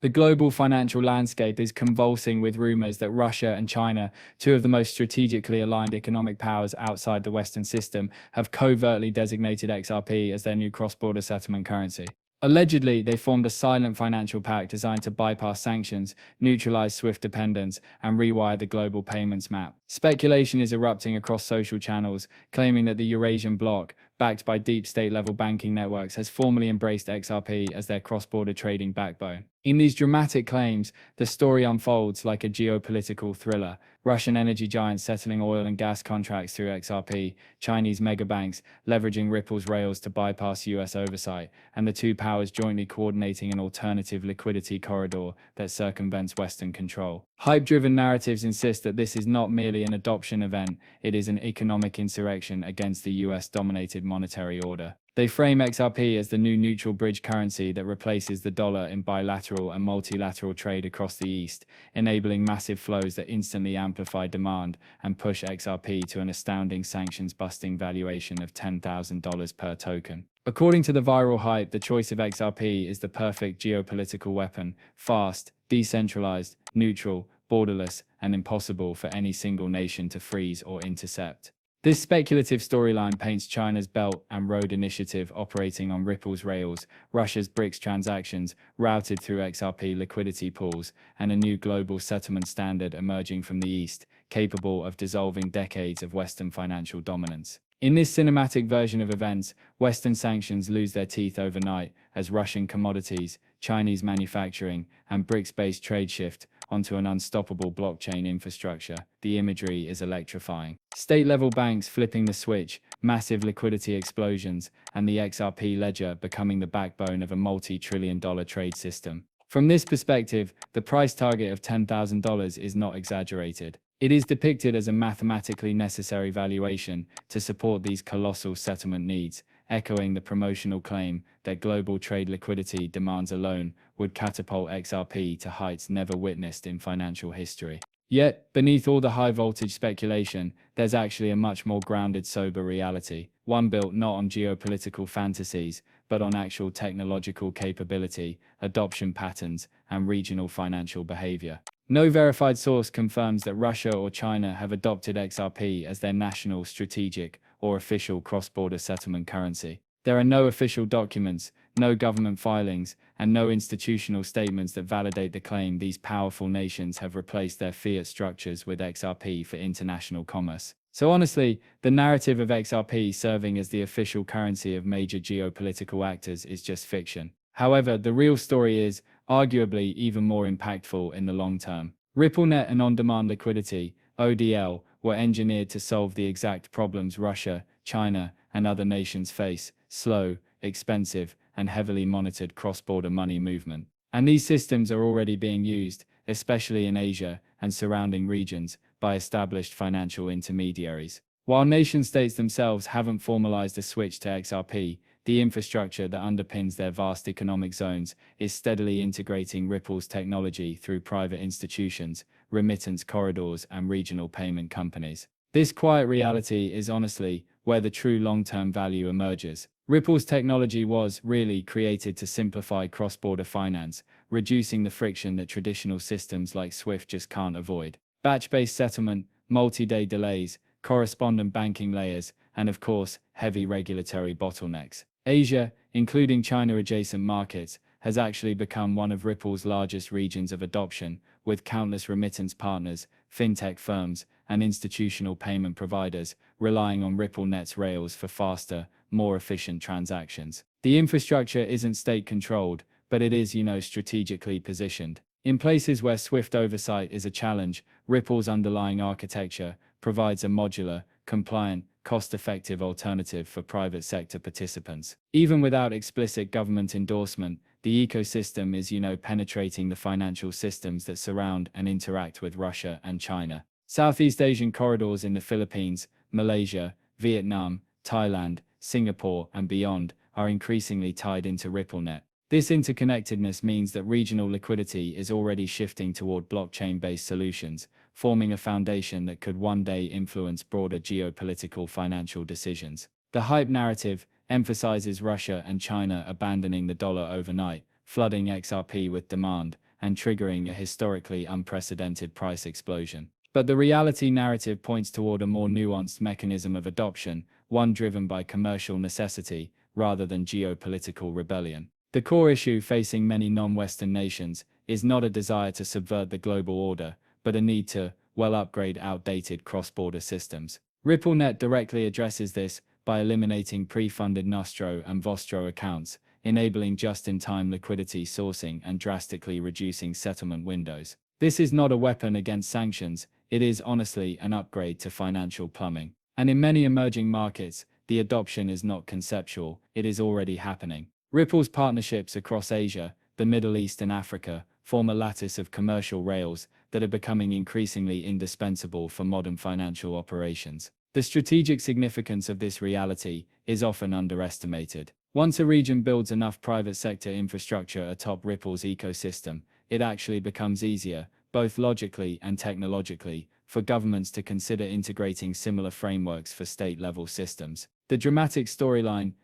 The global financial landscape is convulsing with rumors that Russia and China, two of the most strategically aligned economic powers outside the Western system, have covertly designated XRP as their new cross-border settlement currency. Allegedly, they formed a silent financial pact designed to bypass sanctions, neutralize SWIFT dependence, and rewire the global payments map. Speculation is erupting across social channels, claiming that the Eurasian bloc, backed by deep state-level banking networks, has formally embraced XRP as their cross-border trading backbone. In these dramatic claims, the story unfolds like a geopolitical thriller. Russian energy giants settling oil and gas contracts through XRP, Chinese megabanks leveraging Ripple's rails to bypass US oversight, and the two powers jointly coordinating an alternative liquidity corridor that circumvents Western control. Hype-driven narratives insist that this is not merely an adoption event, it is an economic insurrection against the US-dominated monetary order. They frame XRP as the new neutral bridge currency that replaces the dollar in bilateral and multilateral trade across the East, enabling massive flows that instantly amplify demand and push XRP to an astounding sanctions-busting valuation of $10,000 per token. According to the viral hype, the choice of XRP is the perfect geopolitical weapon: fast, decentralized, neutral, borderless, and impossible for any single nation to freeze or intercept. This speculative storyline paints China's Belt and Road Initiative operating on Ripple's rails, Russia's BRICS transactions routed through XRP liquidity pools, and a new global settlement standard emerging from the East, capable of dissolving decades of Western financial dominance. In this cinematic version of events, Western sanctions lose their teeth overnight as Russian commodities, Chinese manufacturing, and BRICS-based trade shift onto an unstoppable blockchain infrastructure. The imagery is electrifying. State-level banks flipping the switch, massive liquidity explosions, and the XRP ledger becoming the backbone of a multi-trillion-dollar trade system. From this perspective, the price target of $10,000 is not exaggerated. It is depicted as a mathematically necessary valuation to support these colossal settlement needs, echoing the promotional claim that global trade liquidity demands alone would catapult XRP to heights never witnessed in financial history. Yet, beneath all the high-voltage speculation, there's actually a much more grounded, sober reality, one built not on geopolitical fantasies, but on actual technological capability, adoption patterns, and regional financial behavior. No verified source confirms that Russia or China have adopted XRP as their national, strategic, or official cross-border settlement currency. There are no official documents, no government filings, and no institutional statements that validate the claim these powerful nations have replaced their fiat structures with XRP for international commerce. So honestly, the narrative of XRP serving as the official currency of major geopolitical actors is just fiction. However, the real story is, arguably, even more impactful in the long term. RippleNet and on-demand liquidity, ODL, were engineered to solve the exact problems Russia, China, and other nations face: slow, expensive, and heavily monitored cross-border money movement. And these systems are already being used, especially in Asia and surrounding regions, by established financial intermediaries. While nation-states themselves haven't formalized a switch to XRP, the infrastructure that underpins their vast economic zones is steadily integrating Ripple's technology through private institutions, remittance corridors, and regional payment companies. This quiet reality is honestly where the true long-term value emerges. Ripple's technology was really created to simplify cross-border finance, reducing the friction that traditional systems like SWIFT just can't avoid. Batch-based settlement, multi-day delays, correspondent banking layers, and of course, heavy regulatory bottlenecks. Asia, including China-adjacent markets, has actually become one of Ripple's largest regions of adoption, with countless remittance partners, fintech firms, and institutional payment providers relying on RippleNet's rails for faster, more efficient transactions. The infrastructure isn't state-controlled, but it is, strategically positioned. In places where SWIFT oversight is a challenge, Ripple's underlying architecture provides a modular, compliant, cost-effective alternative for private sector participants. Even without explicit government endorsement, the ecosystem is, penetrating the financial systems that surround and interact with Russia and China. Southeast Asian corridors in the Philippines, Malaysia, Vietnam, Thailand, Singapore, and beyond are increasingly tied into RippleNet. This interconnectedness means that regional liquidity is already shifting toward blockchain-based solutions, forming a foundation that could one day influence broader geopolitical financial decisions. The hype narrative emphasizes Russia and China abandoning the dollar overnight, flooding XRP with demand, and triggering a historically unprecedented price explosion. But the reality narrative points toward a more nuanced mechanism of adoption, one driven by commercial necessity rather than geopolitical rebellion. The core issue facing many non-Western nations is not a desire to subvert the global order, but a need to, upgrade outdated cross-border systems. RippleNet directly addresses this by eliminating pre-funded Nostro and Vostro accounts, enabling just-in-time liquidity sourcing and drastically reducing settlement windows. This is not a weapon against sanctions, it is honestly an upgrade to financial plumbing. And in many emerging markets, the adoption is not conceptual, it is already happening. Ripple's partnerships across Asia, the Middle East and Africa form a lattice of commercial rails that are becoming increasingly indispensable for modern financial operations. The strategic significance of this reality is often underestimated. Once a region builds enough private sector infrastructure atop Ripple's ecosystem, it actually becomes easier, both logically and technologically, for governments to consider integrating similar frameworks for state-level systems. The dramatic storyline,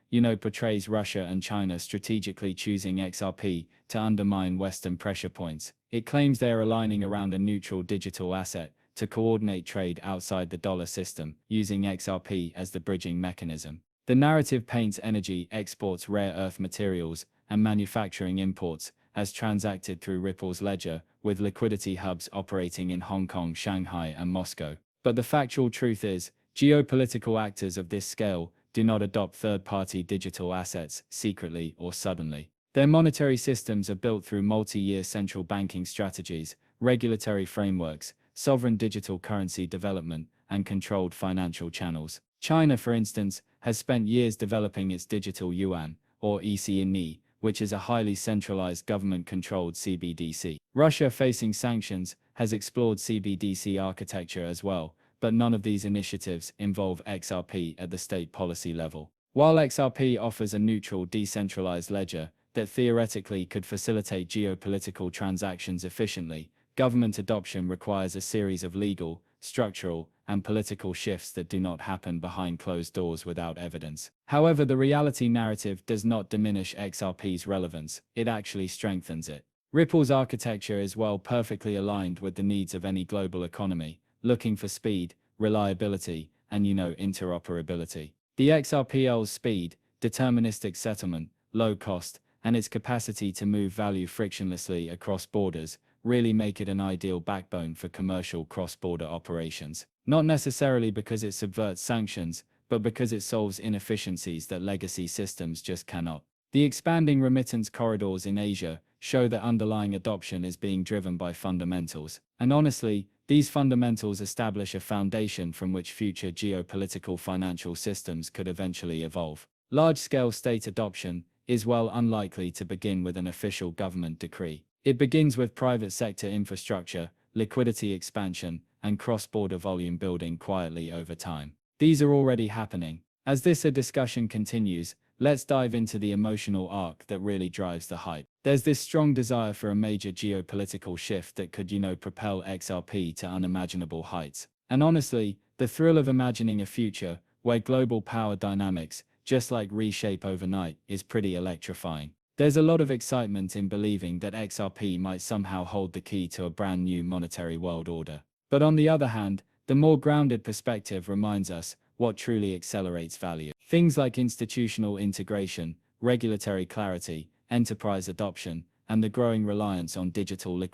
portrays Russia and China strategically choosing XRP to undermine Western pressure points. It claims they are aligning around a neutral digital asset to coordinate trade outside the dollar system, using XRP as the bridging mechanism. The narrative paints energy exports, rare earth materials, and manufacturing imports as transacted through Ripple's ledger, with liquidity hubs operating in Hong Kong, Shanghai, and Moscow. But the factual truth is, geopolitical actors of this scale do not adopt third-party digital assets secretly or suddenly. Their monetary systems are built through multi-year central banking strategies, regulatory frameworks, sovereign digital currency development, and controlled financial channels. China, for instance, has spent years developing its digital yuan, or ECNY, which is a highly centralized government-controlled CBDC. Russia, facing sanctions, has explored CBDC architecture as well, but none of these initiatives involve XRP at the state policy level. While XRP offers a neutral, decentralized ledger that theoretically could facilitate geopolitical transactions efficiently, government adoption requires a series of legal, structural, and political shifts that do not happen behind closed doors without evidence. However, the reality narrative does not diminish XRP's relevance, it actually strengthens it. Ripple's architecture is perfectly aligned with the needs of any global economy, looking for speed, reliability, and interoperability. The XRPL's speed, deterministic settlement, low cost, and its capacity to move value frictionlessly across borders really make it an ideal backbone for commercial cross-border operations. Not necessarily because it subverts sanctions, but because it solves inefficiencies that legacy systems just cannot. The expanding remittance corridors in Asia show that underlying adoption is being driven by fundamentals. And honestly, these fundamentals establish a foundation from which future geopolitical financial systems could eventually evolve. Large-scale state adoption is unlikely to begin with an official government decree. It begins with private sector infrastructure, liquidity expansion, and cross-border volume building quietly over time. These are already happening. As this discussion continues, let's dive into the emotional arc that really drives the hype. There's this strong desire for a major geopolitical shift that could, propel XRP to unimaginable heights. And honestly, the thrill of imagining a future where global power dynamics, just like reshape overnight, is pretty electrifying. There's a lot of excitement in believing that XRP might somehow hold the key to a brand new monetary world order. But on the other hand, the more grounded perspective reminds us what truly accelerates value. Things like institutional integration, regulatory clarity, enterprise adoption, and the growing reliance on digital liquidity.